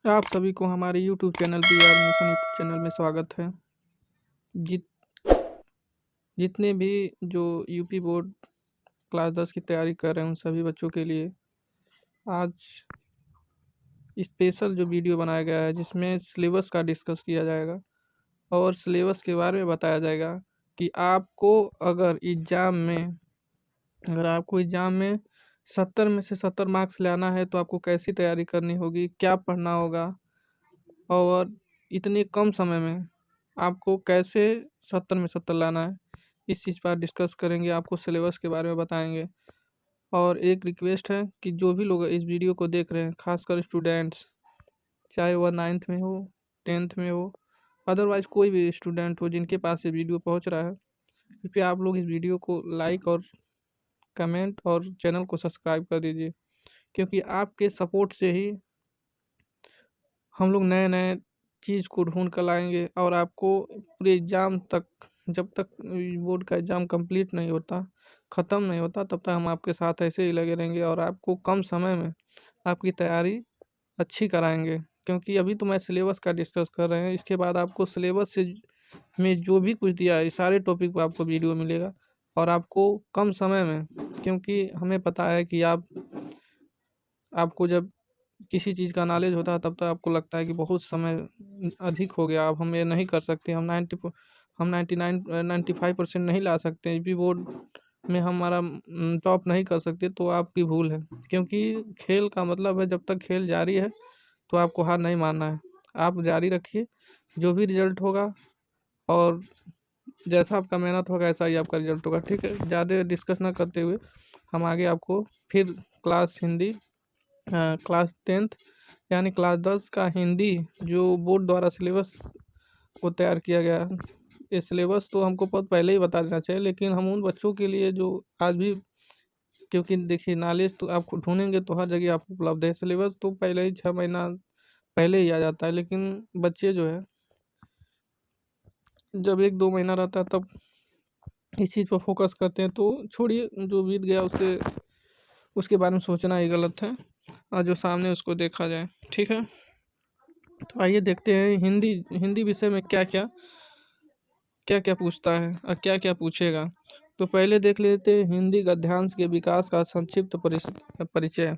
आप सभी को हमारे YouTube channel PR mission YouTube channel में स्वागत है। जित जितने भी जो यूपी बोर्ड क्लास 10 की तैयारी कर रहे हैं उन सभी बच्चों के लिए आज स्पेशल जो वीडियो बनाया गया है जिसमें सिलेबस का डिस्कस किया जाएगा और सिलेबस के बारे में बताया जाएगा कि अगर आपको एग्ज़ाम में 70 में से 70 मार्क्स लाना है तो आपको कैसी तैयारी करनी होगी, क्या पढ़ना होगा और इतने कम समय में आपको कैसे 70 में 70 लाना है, इस चीज़ पर डिस्कस करेंगे। आपको सिलेबस के बारे में बताएंगे। और एक रिक्वेस्ट है कि जो भी लोग इस वीडियो को देख रहे हैं, खासकर स्टूडेंट्स, चाहे वह 9th में हो, 10th में हो, अदरवाइज़ कोई भी स्टूडेंट हो जिनके पास ये वीडियो पहुंच रहा है, कृपया आप लोग इस वीडियो को लाइक और कमेंट और चैनल को सब्सक्राइब कर दीजिए, क्योंकि आपके सपोर्ट से ही हम लोग नए नए चीज़ को ढूंढ कर लाएंगे और आपको पूरे एग्ज़ाम तक, जब तक बोर्ड का एग्ज़ाम कंप्लीट नहीं होता, ख़त्म नहीं होता, तब तक हम आपके साथ ऐसे ही लगे रहेंगे और आपको कम समय में आपकी तैयारी अच्छी कराएंगे। क्योंकि अभी तो मैं सिलेबस का डिस्कस कर रहे हैं, इसके बाद आपको सिलेबस से में जो भी कुछ दिया है इस सारे टॉपिक पर आपको वीडियो मिलेगा और आपको कम समय में, क्योंकि हमें पता है कि आपको जब किसी चीज़ का नॉलेज होता है तब तक आपको लगता है कि बहुत समय अधिक हो गया, अब हम ये नहीं कर सकते, हम 95% नहीं ला सकते, यूपी बोर्ड में हमारा टॉप नहीं कर सकते, तो आपकी भूल है। क्योंकि खेल का मतलब है, जब तक खेल जारी है तो आपको हार नहीं मानना है। आप जारी रखिए, जो भी रिजल्ट होगा और जैसा आपका मेहनत होगा ऐसा ही आपका रिजल्ट होगा। ठीक है, ज़्यादा डिस्कस ना करते हुए हम आगे आपको फिर क्लास 10th यानी क्लास 10 का हिंदी जो बोर्ड द्वारा सिलेबस को तैयार किया गया है, ये सिलेबस तो हमको बहुत पहले ही बता देना चाहिए, लेकिन हम उन बच्चों के लिए जो आज भी, क्योंकि देखिए नॉलेज तो आप ढूंढेंगे तो हर जगह आपको उपलब्ध है। सिलेबस तो पहले ही 6 महीना पहले ही आ जाता है, लेकिन बच्चे जो है जब 1-2 महीना रहता है तब इस चीज़ पर फोकस करते हैं। तो छोड़िए, जो बीत गया उससे उसके बारे में सोचना ही गलत है और जो सामने उसको देखा जाए। ठीक है, तो आइए देखते हैं हिंदी हिंदी विषय में क्या क्या पूछता है और क्या क्या पूछेगा। तो पहले देख लेते हैं हिंदी गद्यांश के विकास का संक्षिप्त परिचय।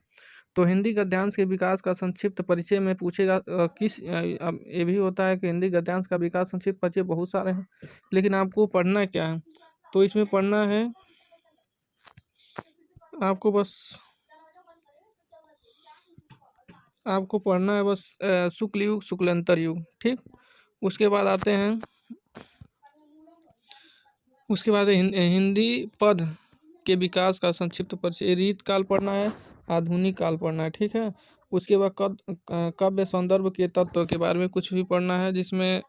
तो हिंदी गद्यांश के विकास का संक्षिप्त परिचय में पूछेगा अब ये भी होता है कि हिंदी गद्यांश का विकास संक्षिप्त परिचय बहुत सारे हैं, लेकिन आपको पढ़ना क्या है, तो इसमें पढ़ना है आपको बस शुक्ल युग शुक्लांतर युग। ठीक, उसके बाद आते हैं, उसके बाद हिंदी पद के विकास का संक्षिप्त परिचय। रीत काल पढ़ना है, आधुनिक काल पढ़ना है। ठीक है, उसके बाद काव्य सौंदर्भ के तत्व के बारे में कुछ भी पढ़ना है, जिसमें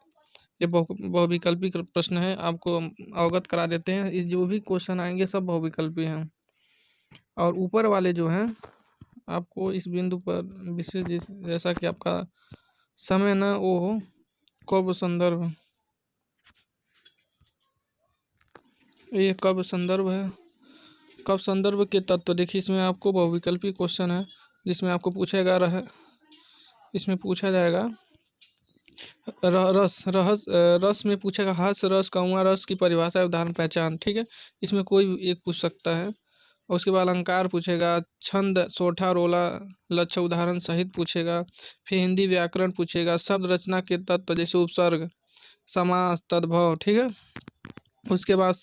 ये बहुविकल्पी प्रश्न है, आपको अवगत करा देते हैं। इस जो भी क्वेश्चन आएंगे सब बहुविकल्पी हैं। और ऊपर वाले जो हैं आपको इस बिंदु पर विशेष जैसा कि आपका समय ना वो हो, काव्य संदर्भ, ये काव्य संदर्भ है। काव्य संदर्भ के तत्व देखिए, इसमें आपको बहुविकल्पी क्वेश्चन है, जिसमें आपको इसमें पूछा जाएगा रस में पूछेगा हास रस कौआ रस की परिभाषा उदाहरण पहचान। ठीक है, इसमें कोई भी एक पूछ सकता है। और उसके बाद अलंकार पूछेगा, छंद सोठा रोला लक्ष्य उदाहरण सहित पूछेगा। फिर हिंदी व्याकरण पूछेगा, शब्द रचना के तत्व जैसे उपसर्ग, समास, तद्भव। ठीक है, उसके बाद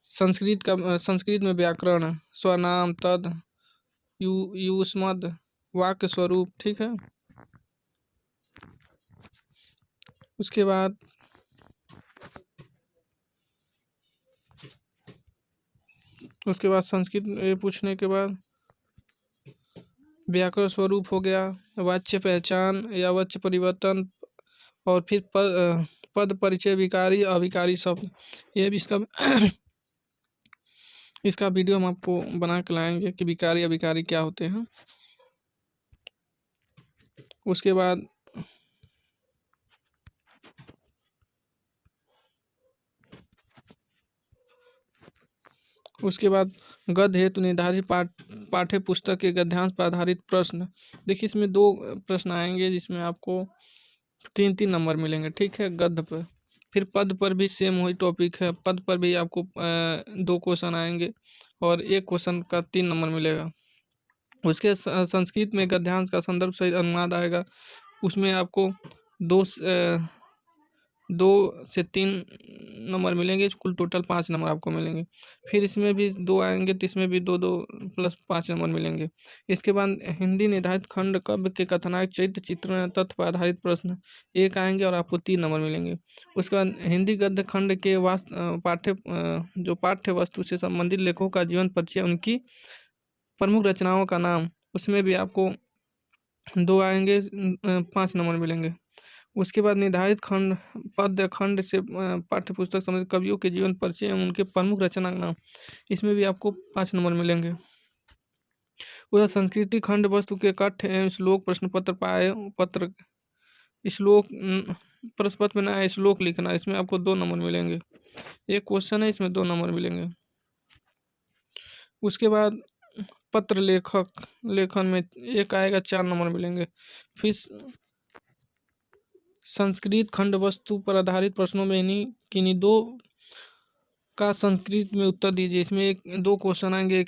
संस्कृत में व्याकरण, स्वनाम, तद, युष्मद, वाक्य स्वरूप। ठीक है, उसके बाद संस्कृत पूछने के बाद व्याकरण स्वरूप हो गया, वाच्य पहचान या वाच्य परिवर्तन, और फिर पद परिचय, विकारी अविकारी शब्द। ये भी इसका वीडियो हम आपको बना के लाएंगे कि विकारी अविकारी क्या होते हैं। उसके बाद उसके बाद गद्य हेतु निर्धारित पाठ्य पुस्तक के गद्यांश पर आधारित प्रश्न। देखिए इसमें 2 प्रश्न आएंगे जिसमें आपको 3-3 नंबर मिलेंगे, ठीक है, गद्य पर। फिर पद पर भी सेम वही टॉपिक है, पद पर भी आपको 2 क्वेश्चन आएंगे और 1 क्वेश्चन का 3 नंबर मिलेगा। उसके संस्कृत में गद्यांश का संदर्भ सहित अनुवाद आएगा, उसमें आपको 2 से 3 नंबर मिलेंगे, कुल टोटल 5 नंबर आपको मिलेंगे। फिर इसमें भी 2 आएंगे तो इसमें भी 2-2 प्लस 5 नंबर मिलेंगे। इसके बाद हिंदी निर्धारित खंड काव्य के कथानक चरित्र चित्रण तथ्य पर आधारित प्रश्न 1 आएंगे और आपको 3 नंबर मिलेंगे। उसके बाद हिंदी गद्य खंड के जो पाठ्य वस्तु से संबंधित लेखकों का जीवन परिचय, उनकी प्रमुख रचनाओं का नाम, उसमें भी आपको 2 आएंगे, 5 नंबर मिलेंगे। उसके बाद निर्धारित खंड पद्य खंड से पाठ्य पुस्तक संबंधित कवियों के जीवन परिचय एवं उनके प्रमुख रचना का नाम, इसमें भी आपको 5 नंबर मिलेंगे। वह संस्कृति खंड वस्तु के कथ्य एवं श्लोक प्रश्न पत्र श्लोक प्रश्न पत्र में नया श्लोक लिखना, इसमें आपको 2 नंबर मिलेंगे। 1 क्वेश्चन है, इसमें 2 नंबर मिलेंगे। उसके बाद पत्र लेखन में 1 आएगा, 4 नंबर मिलेंगे। फिर संस्कृत खंड वस्तु पर आधारित प्रश्नों में किन्हीं 2 का संस्कृत में उत्तर दीजिए, इसमें 2 क्वेश्चन आएंगे,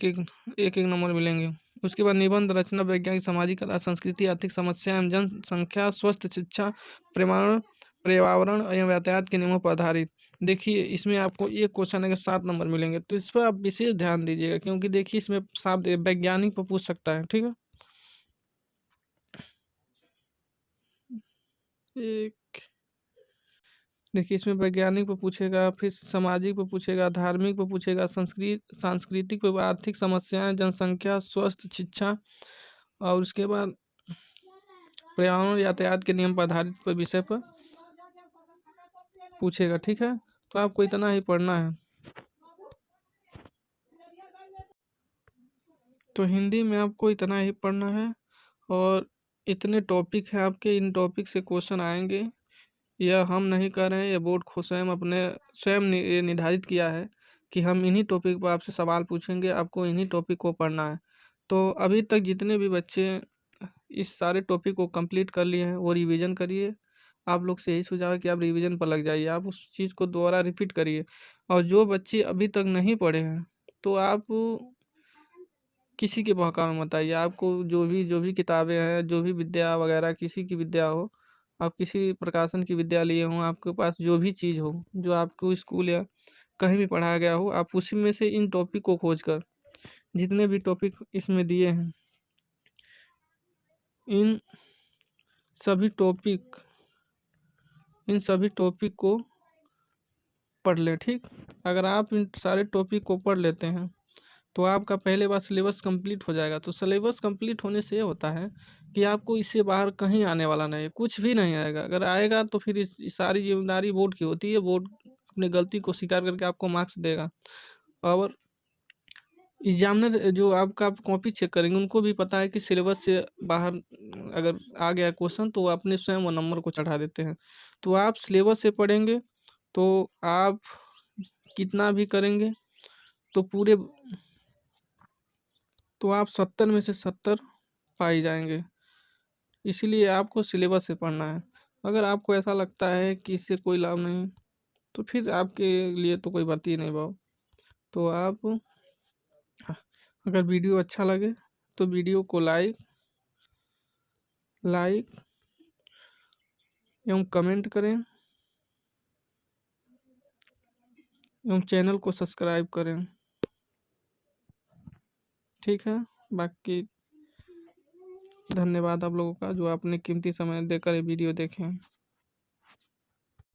एक नंबर मिलेंगे। उसके बाद निबंध रचना वैज्ञानिक सामाजिक कला संस्कृति आर्थिक समस्या एवं जनसंख्या स्वस्थ शिक्षा पर्यावरण एवं यातायात के नियमों पर आधारित। देखिए इसमें आपको 1 क्वेश्चन आएगा, 7 नंबर मिलेंगे, तो इस पर आप विशेष ध्यान दीजिएगा क्योंकि देखिए इसमें साफ वैज्ञानिक पर पूछ सकता है, ठीक है। देखिए इसमें वैज्ञानिक पर पूछेगा, फिर सामाजिक पर पूछेगा, धार्मिक पर पूछेगा, सांस्कृतिक पर, आर्थिक समस्याएं, जनसंख्या, स्वस्थ शिक्षा और उसके बाद पर्यावरण यातायात के नियम पर आधारित विषय पर पूछेगा, ठीक है। तो आपको इतना ही पढ़ना है। तो हिंदी में आपको इतना ही पढ़ना है और इतने टॉपिक हैं आपके, इन टॉपिक से क्वेश्चन आएंगे। यह हम नहीं कर रहे हैं, यह बोर्ड खुद स्वयं निर्धारित किया है कि हम इन्हीं टॉपिक पर आपसे सवाल पूछेंगे, आपको इन्हीं टॉपिक को पढ़ना है। तो अभी तक जितने भी बच्चे इस सारे टॉपिक को कंप्लीट कर लिए हैं वो रिवीजन करिए। आप लोग से यही सुझाव है कि आप रिवीजन पर लग जाइए, आप उस चीज़ को दोबारा रिपीट करिए। और जो बच्चे अभी तक नहीं पढ़े हैं तो आप किसी के बहकावे में मत आइए। आपको जो भी किताबें हैं, जो भी विद्या वगैरह किसी की विद्या हो, आप किसी प्रकाशन की विद्या लिए हों, आपके पास जो भी चीज़ हो जो आपको स्कूल या कहीं भी पढ़ाया गया हो, आप उसी में से इन टॉपिक को खोज कर, जितने भी टॉपिक इसमें दिए हैं, इन सभी टॉपिक को पढ़ लें, ठीक। अगर आप इन सारे टॉपिक को पढ़ लेते हैं तो आपका पहले बार सिलेबस कंप्लीट हो जाएगा। तो सिलेबस कंप्लीट होने से ये होता है कि आपको इससे बाहर कहीं आने वाला नहीं है, कुछ भी नहीं आएगा। अगर आएगा तो फिर इस सारी जिम्मेदारी बोर्ड की होती है, बोर्ड अपनी गलती को स्वीकार करके आपको मार्क्स देगा। और एग्जामिनर जो आपका कॉपी चेक करेंगे उनको भी पता है कि सिलेबस से बाहर अगर आ गया क्वेश्चन तो वो अपने स्वयं वो नंबर को चढ़ा देते हैं। तो आप सिलेबस से पढ़ेंगे तो आप कितना भी करेंगे तो आप 70 में से 70 पाई जाएंगे। इसीलिए आपको सिलेबस से पढ़ना है। अगर आपको ऐसा लगता है कि इससे कोई लाभ नहीं तो फिर आपके लिए तो कोई बात ही नहीं भाव। तो आप अगर वीडियो अच्छा लगे तो वीडियो को लाइक एवं कमेंट करें एवं चैनल को सब्सक्राइब करें, ठीक है। बाकी धन्यवाद आप लोगों का जो आपने कीमती समय देकर ये वीडियो देखें।